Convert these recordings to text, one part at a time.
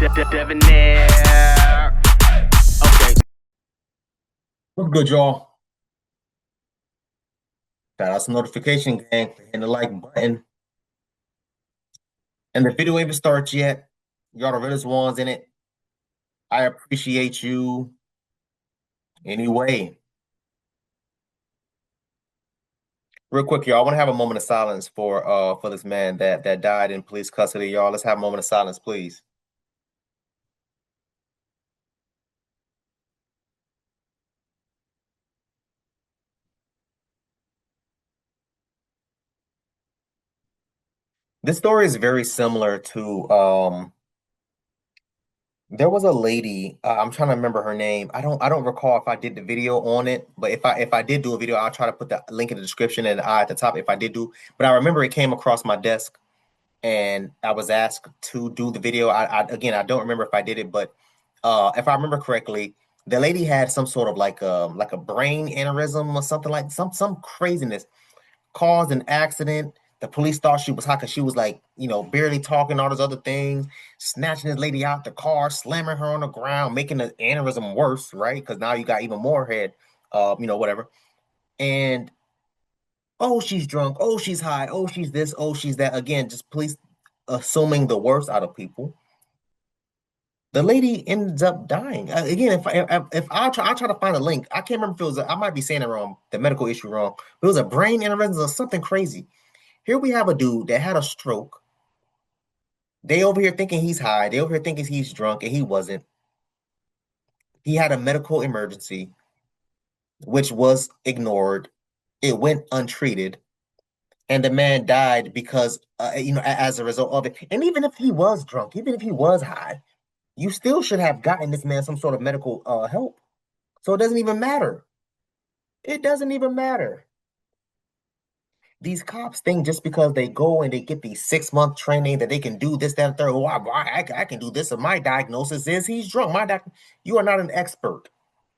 Debonair. Okay. What's good, y'all? Shout out to notification gang for hitting the like button. And the video ain't even starts yet. Y'all the realest ones in it. I appreciate you anyway. Real quick, y'all. I want to have a moment of silence for this man that died in police custody, y'all. Let's have a moment of silence, please. This story is very similar to there was a lady, I'm trying to remember her name. I don't recall if I did the video on it, but if I did do a video, I'll try to put the link in the description and I at the top if I did do. But I remember it came across my desk and I was asked to do the video. Again, I don't remember if I did it, but if I remember correctly, the lady had some sort of like a brain aneurysm or something, like some craziness, caused an accident. The police thought she was hot because she was like, barely talking, all those other things, snatching this lady out the car, slamming her on the ground, making the aneurysm worse, right? Because now you got even more head, whatever. And oh, she's drunk. Oh, she's high. Oh, she's this. Oh, she's that. Again, just police assuming the worst out of people. The lady ends up dying. Again, if I try to find a link, I can't remember if it was. I might be saying it wrong, the medical issue wrong. But it was a brain aneurysm or something crazy. Here we have a dude that had a stroke. They over here thinking he's high. They over here thinking he's drunk, and he wasn't. He had a medical emergency, which was ignored. It went untreated, and the man died because, as a result of it. And even if he was drunk, even if he was high, you still should have gotten this man some sort of medical help. So it doesn't even matter. It doesn't even matter. These cops think just because they go and they get these 6-month training that they can do this, that, and third. I can do this. And my diagnosis is he's drunk. You are not an expert.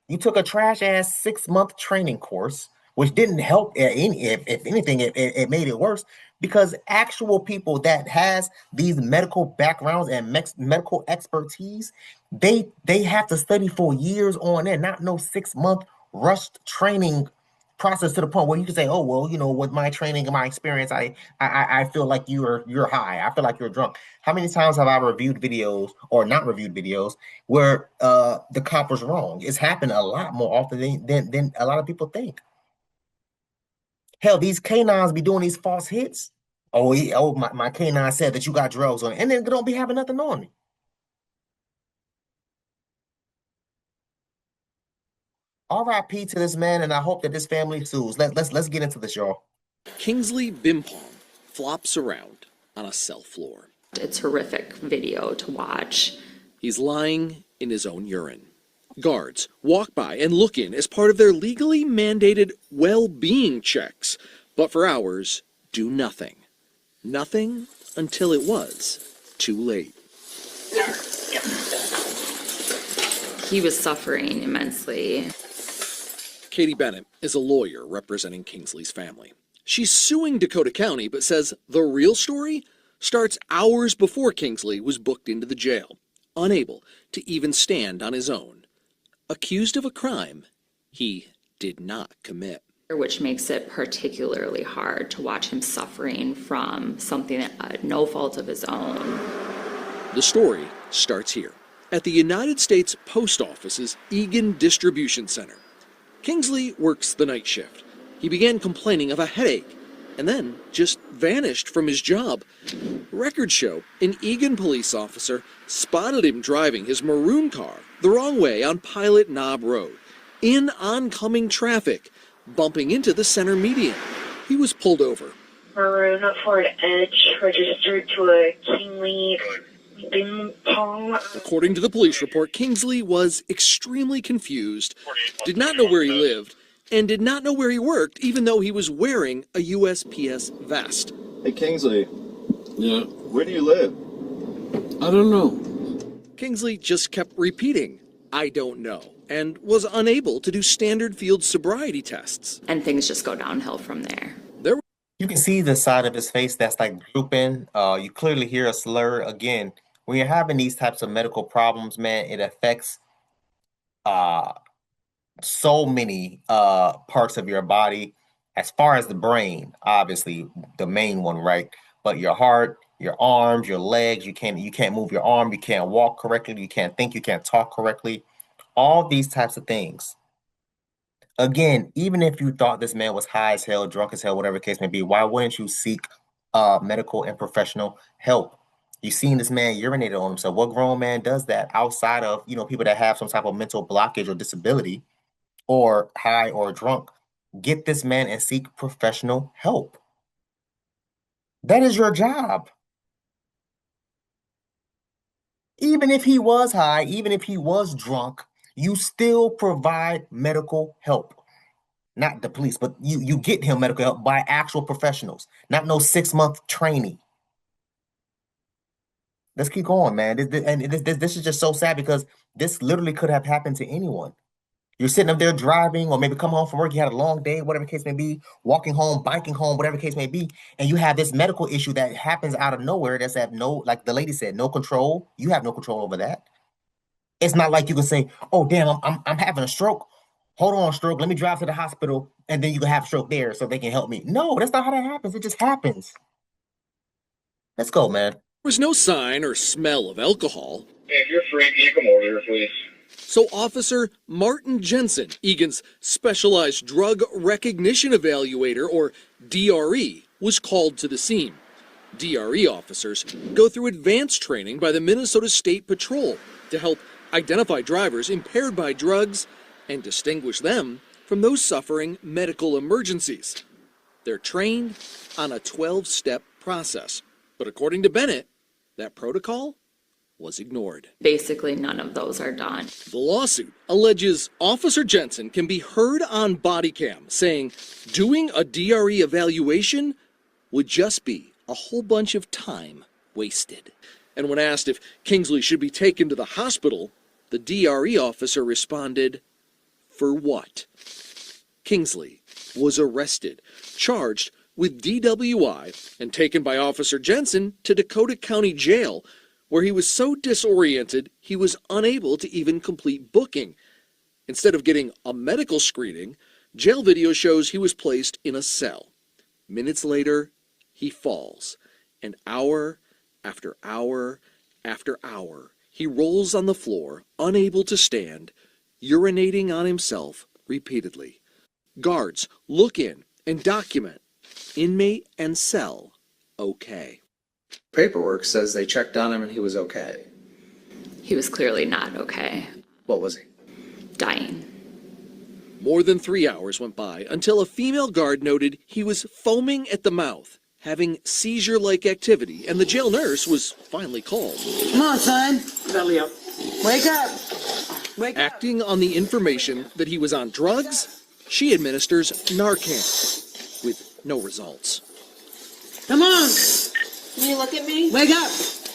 You took a trash ass 6-month training course, which didn't help. If anything, it made it worse because actual people that has these medical backgrounds and medical expertise, they have to study for years on end, not no 6-month rushed training process to the point where you can say, oh well, with my training and my experience, I feel like you're high. I feel like you're drunk. How many times have I reviewed videos or not reviewed videos where the cop was wrong? It's happened a lot more often than a lot of people think. Hell, these canines be doing these false hits. My canine said that you got drugs on it, and then they don't be having nothing on me. RIP to this man, and I hope that this family sues. Let's get into this, y'all. Kingsley Bimpong flops around on a cell floor. It's horrific video to watch. He's lying in his own urine. Guards walk by and look in as part of their legally mandated well-being checks, but for hours do nothing. Nothing until it was too late. He was suffering immensely. Katie Bennett is a lawyer representing Kingsley's family. She's suing Dakota County, but says the real story starts hours before Kingsley was booked into the jail, unable to even stand on his own, accused of a crime he did not commit. Which makes it particularly hard to watch him suffering from something that no fault of his own. The story starts here, at the United States Post Office's Eagan Distribution Center. Kingsley works the night shift. He began complaining of a headache and then just vanished from his job. Records show an Eagan police officer spotted him driving his maroon car the wrong way on Pilot Knob Road, in oncoming traffic, bumping into the center median. He was pulled over. Maroon Ford Edge registered to a Kingsley Bimpong. According to the police report, Kingsley was extremely confused, did not know where he lived, and did not know where he worked, even though he was wearing a USPS vest. Hey, Kingsley. Yeah? Where do you live? I don't know. Kingsley just kept repeating, "I don't know," and was unable to do standard field sobriety tests. And things just go downhill from there. You can see the side of his face that's like drooping. You clearly hear a slur. Again, when you're having these types of medical problems, man, it affects so many parts of your body. As far as the brain, obviously the main one, right? But your heart, your arms, your legs, you can't move your arm, you can't walk correctly, you can't think, you can't talk correctly. All these types of things. Again, even if you thought this man was high as hell, drunk as hell, whatever the case may be, why wouldn't you seek medical and professional help? You seen this man urinated on himself. What grown man does that outside of, people that have some type of mental blockage or disability or high or drunk? Get this man and seek professional help. That is your job. Even if he was high, even if he was drunk, you still provide medical help. Not the police, but you get him medical help by actual professionals, not no 6-month trainee. Let's keep going, man. This is just so sad because this literally could have happened to anyone. You're sitting up there driving, or maybe come home from work, you had a long day, whatever the case may be, walking home, biking home, whatever the case may be, and you have this medical issue that happens out of nowhere that's have no, like the lady said, no control. You have no control over that. It's not like you can say, "Oh, damn, I'm having a stroke. Hold on, stroke. Let me drive to the hospital, and then you can have a stroke there, so they can help me." No, that's not how that happens. It just happens. Let's go, man. There was no sign or smell of alcohol. If you're free, can you come over here, please? So Officer Martin Jensen, Egan's Specialized Drug Recognition Evaluator, or DRE, was called to the scene. DRE officers go through advanced training by the Minnesota State Patrol to help identify drivers impaired by drugs and distinguish them from those suffering medical emergencies. They're trained on a 12-step process. But according to Bennett, that protocol was ignored. Basically, none of those are done. The lawsuit alleges Officer Jensen can be heard on body cam saying doing a DRE evaluation would just be a whole bunch of time wasted. And when asked if Kingsley should be taken to the hospital, the DRE officer responded, "For what?" Kingsley was arrested, charged with DWI, and taken by Officer Jensen to Dakota County Jail, where he was so disoriented he was unable to even complete booking. Instead of getting a medical screening, jail video shows he was placed in a cell. Minutes later, he falls, and hour after hour after hour, he rolls on the floor, unable to stand, urinating on himself repeatedly. Guards look in and document inmate and cell okay. Paperwork says they checked on him and he was okay. He was clearly not okay. What was he? Dying. More than 3 hours went by until a female guard noted he was foaming at the mouth, having seizure-like activity, and the jail nurse was finally called. Come on, son. Belly up. Wake up. Wake up. Acting on the information that he was on drugs, she administers Narcan, with no results. Come on. Can you look at me? Wake up.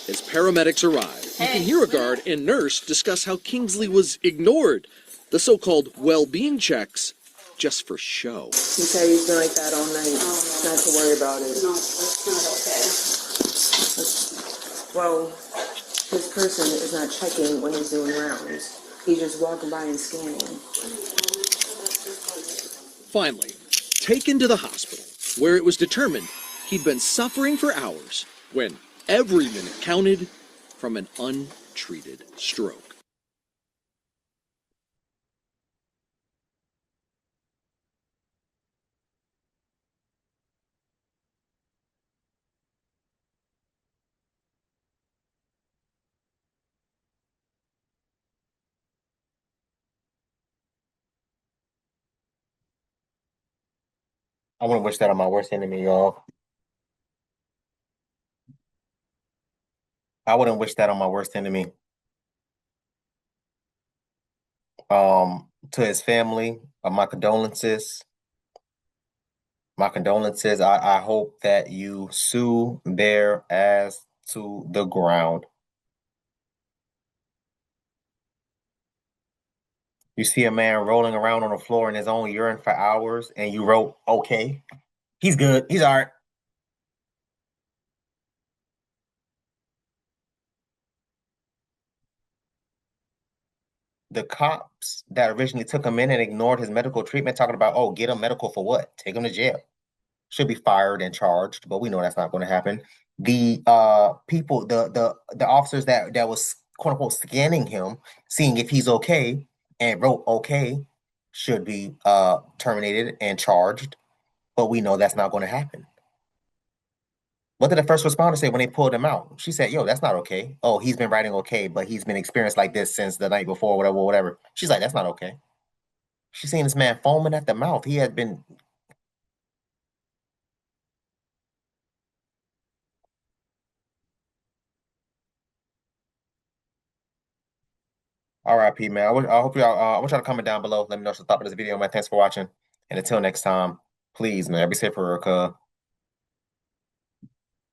As paramedics arrive, you can hear a guard and nurse discuss how Kingsley was ignored, the so-called well-being checks, just for show. He said he's been like that all night. Not to worry about it. No, that's not okay. Well, his person is not checking when he's doing rounds. He's just walking by and scanning. Finally, taken to the hospital, where it was determined he'd been suffering for hours when every minute counted from an untreated stroke. I wouldn't wish that on my worst enemy, y'all. I wouldn't wish that on my worst enemy. To his family, my condolences. My condolences. I hope that you sue their ass to the ground. You see a man rolling around on the floor in his own urine for hours, and you wrote, "Okay, he's good. He's all right." the cops that originally took him in and ignored his medical treatment, talking about, oh, get him medical for what? Take him to jail. Should be fired and charged, but we know that's not going to happen. The people, the officers that was quote unquote scanning him, seeing if he's okay, and wrote okay, should be terminated and charged. But we know that's not going to happen. What did the first responder say when they pulled him out? She said, yo, that's not okay. Oh, he's been writing okay, but he's been experienced like this since the night before, whatever. She's like, that's not okay. She's seeing this man foaming at the mouth. He had been. RIP, man. I hope y'all. I want y'all to comment down below. Let me know what you thought of this video, man. Thanks for watching. And until next time, please, man, be safe for her, cuz.